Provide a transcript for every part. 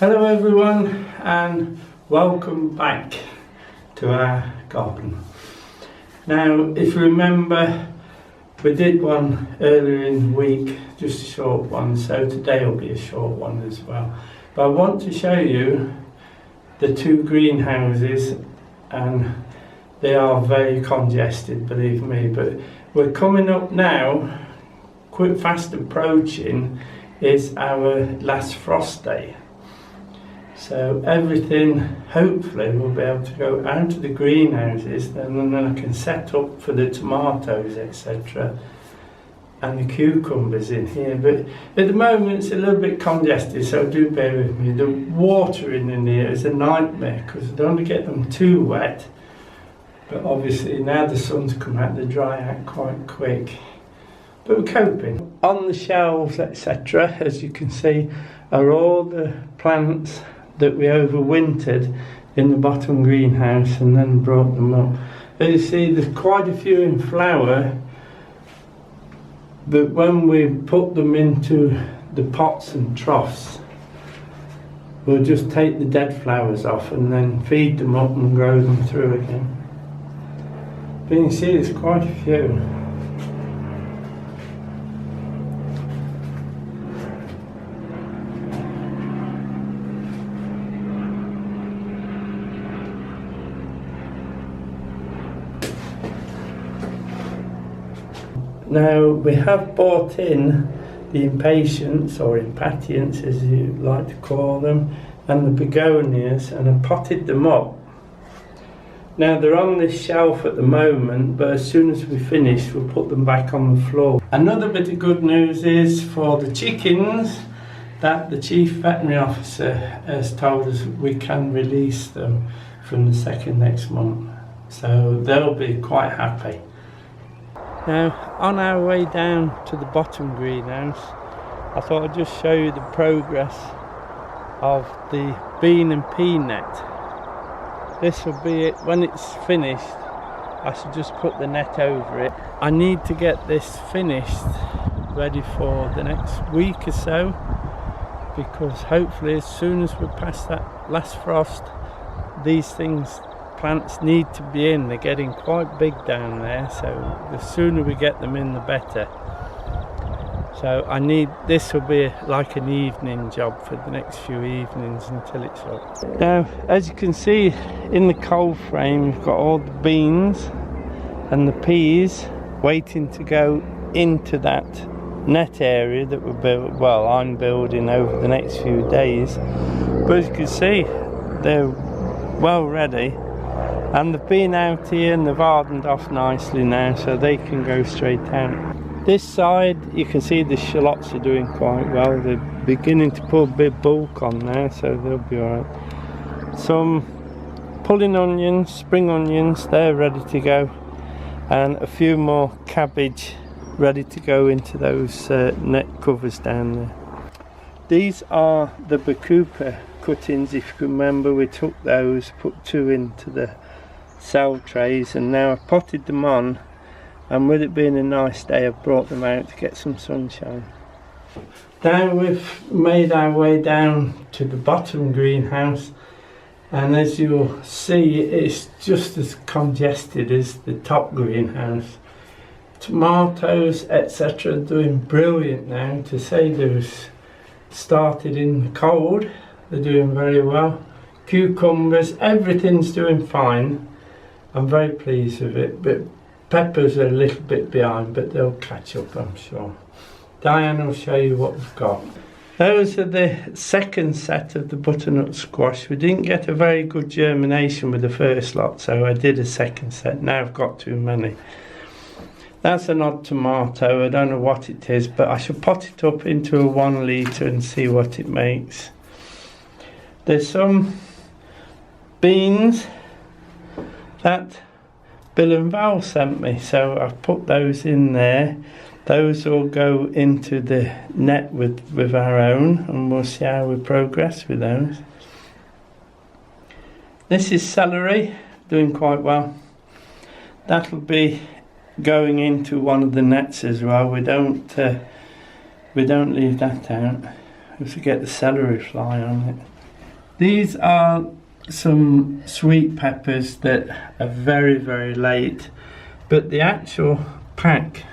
Hello everyone and welcome back to our garden. Now if you remember, we did one earlier in the week, just a short one, so today will be a short one as well. But I want to show you the two greenhouses, and they are very congested, believe me, but we're coming up now, quick fast approaching is our last frost day. So everything hopefully will be able to go out of the greenhouses, and then I can set up for the tomatoes, etc. and the cucumbers in here. But at the moment it's a little bit congested, so do bear with me. The watering in here is a nightmare because I don't want to get them too wet, but obviously now the sun's come out, they dry out quite quick. But we're coping. On the shelves, etc., as you can see, are all the plants that we overwintered in the bottom greenhouse and then brought them up. As you see, there's quite a few in flower, but when we put them into the pots and troughs, we'll just take the dead flowers off and then feed them up and grow them through again. But you can see there's quite a few. Now we have bought in the impatiens, or impatiens as you like to call them, and the begonias, and I potted them up. Now they're on this shelf at the moment, but as soon as we finish we'll put them back on the floor. Another bit of good news is for the chickens that the Chief Veterinary Officer has told us we can release them from the 2nd next month, so they'll be quite happy. Now, on our way down to the bottom greenhouse, I thought I'd just show you the progress of the bean and pea net. This will be it. When it's finished, I should just put the net over it. I need to get this finished, ready for the next week or so, because hopefully as soon as we pass that last frost, these plants need to be in. They're getting quite big down there, so the sooner we get them in the better. So this will be like an evening job for the next few evenings until it's up. Now as you can see in the cold frame, you've got all the beans and the peas waiting to go into that net area that I'm building over the next few days. But as you can see, they're well ready. And they've been out here and they've hardened off nicely now, so they can go straight out. This side, you can see the shallots are doing quite well. They're beginning to put a bit of bulk on now, so they'll be alright. Some pulling onions, spring onions, they're ready to go. And a few more cabbage ready to go into those net covers down there. These are the bacopa cuttings. If you can remember, we took those, put 2 into the cell trays, and now I've potted them on, and with it being a nice day I've brought them out to get some sunshine. Now we've made our way down to the bottom greenhouse, and as you'll see it's just as congested as the top greenhouse. Tomatoes etc. are doing brilliant now. To say they've started in the cold, they're doing very well. Cucumbers, everything's doing fine. I'm very pleased with it, but peppers are a little bit behind, but they'll catch up, I'm sure. Diane will show you what we've got. Those are the second set of the butternut squash. We didn't get a very good germination with the first lot, so I did a second set. Now I've got too many. That's an odd tomato. I don't know what it is, but I shall pot it up into a 1 litre and see what it makes. There's some beans that Bill and Val sent me, so I've put those in there. Those will go into the net with our own, and we'll see how we progress with those. This is celery, doing quite well. That'll be going into one of the nets as well. We don't leave that out. We have to get the celery fly on it. These are some sweet peppers that are very, very late, but the actual pack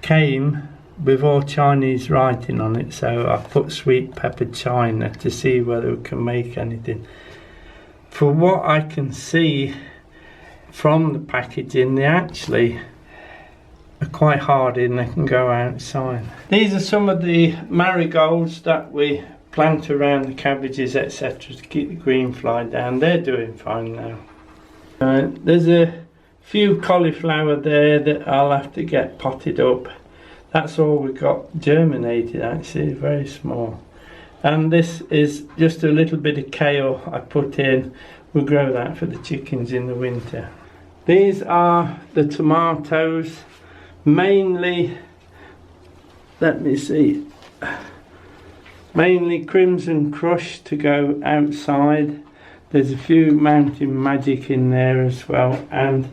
came with all Chinese writing on it, so I put sweet pepper China to see whether we can make anything. For what I can see from the packaging, they actually are quite hardy and they can go outside. These are some of the marigolds that we plant around the cabbages, etc., to keep the green fly down. They're doing fine now. There's a few cauliflower there that I'll have to get potted up. That's all we got germinated, actually, very small. And this is just a little bit of kale I put in. We'll grow that for the chickens in the winter. These are the tomatoes, mainly, let me see, mainly Crimson Crush to go outside. There's a few Mountain Magic in there as well, and a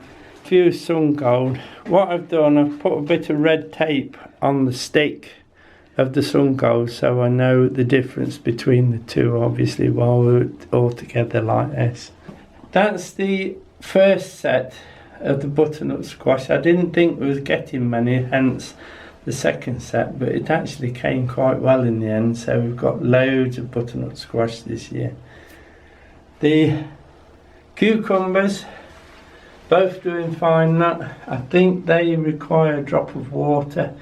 few Sun Gold. What I've done, I've put a bit of red tape on the stick of the Sun Gold so I know the difference between the two, obviously, while we're all together like this. That's the first set of the butternut squash. I didn't think we was getting many, hence the second set, but it actually came quite well in the end, so we've got loads of butternut squash this year. The cucumbers, both doing fine. I think they require a drop of water.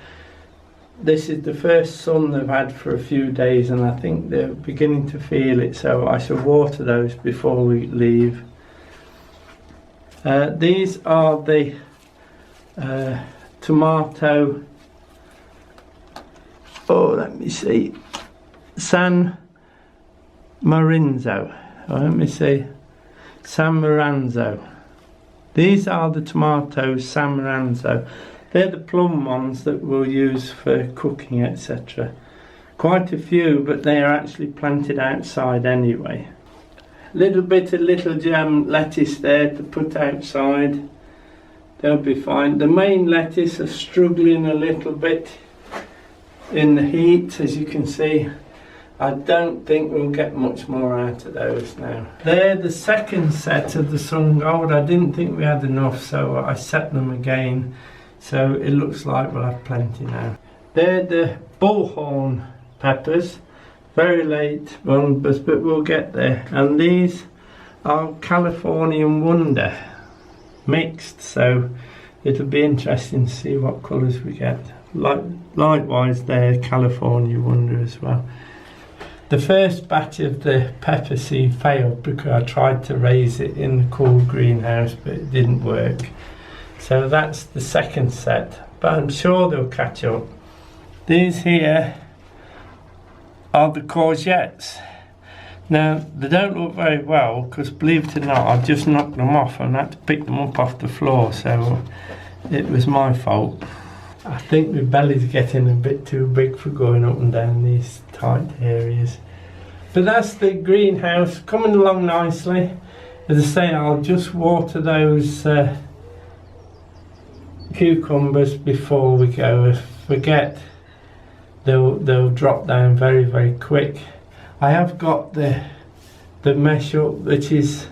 This is the first sun they've had for a few days and I think they're beginning to feel it, so I shall water those before we leave. These are the tomato, let me see, San Maranzo. San Maranzo. These are the tomatoes, San Maranzo. They're the plum ones that we'll use for cooking, etc. Quite a few, but they are actually planted outside anyway. Little bit of little gem lettuce there to put outside. They'll be fine. The main lettuce are struggling a little bit in the heat, as you can see. I don't think we'll get much more out of those now. They're the second set of the Sun Gold. I didn't think we had enough, so I set them again. So it looks like we'll have plenty now. They're the bullhorn peppers. Very late ones, but we'll get there. And these are Californian Wonder mixed, so it'll be interesting to see what colours we get. Likewise, they're California Wonder as well. The first batch of the pepper seed failed because I tried to raise it in the cool greenhouse, but it didn't work. So that's the second set, but I'm sure they'll catch up. These here are the courgettes. Now, they don't look very well because, believe it or not, I've just knocked them off and had to pick them up off the floor, so it was my fault. I think my belly's getting a bit too big for going up and down these tight areas. But that's the greenhouse coming along nicely. As I say, I'll just water those cucumbers before we go. If I forget, they'll drop down very, very quick. I have got the mesh up, which is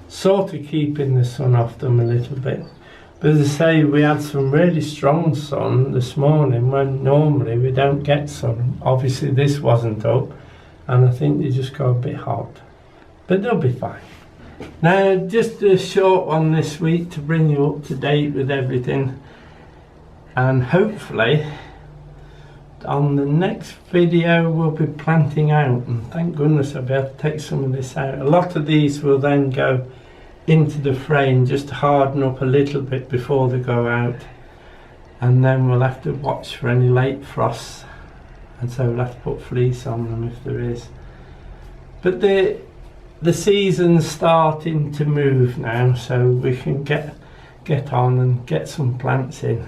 sort of keeping the sun off them a little bit. But as I say, we had some really strong sun this morning when normally we don't get sun. Obviously this wasn't up, and I think they just got a bit hot. But they'll be fine. Now, just a short one this week to bring you up to date with everything. And hopefully, on the next video we'll be planting out. And thank goodness I'll be able to take some of this out. A lot of these will then go into the frame just to harden up a little bit before they go out, and then we'll have to watch for any late frosts, and so we'll have to put fleece on them if there is. But the season's starting to move now, so we can get on and get some plants in.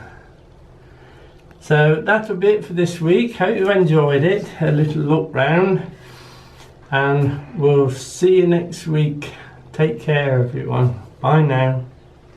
So that'll be it for this week. Hope you enjoyed it, a little look round, and we'll see you next week. Take care, everyone. Bye now.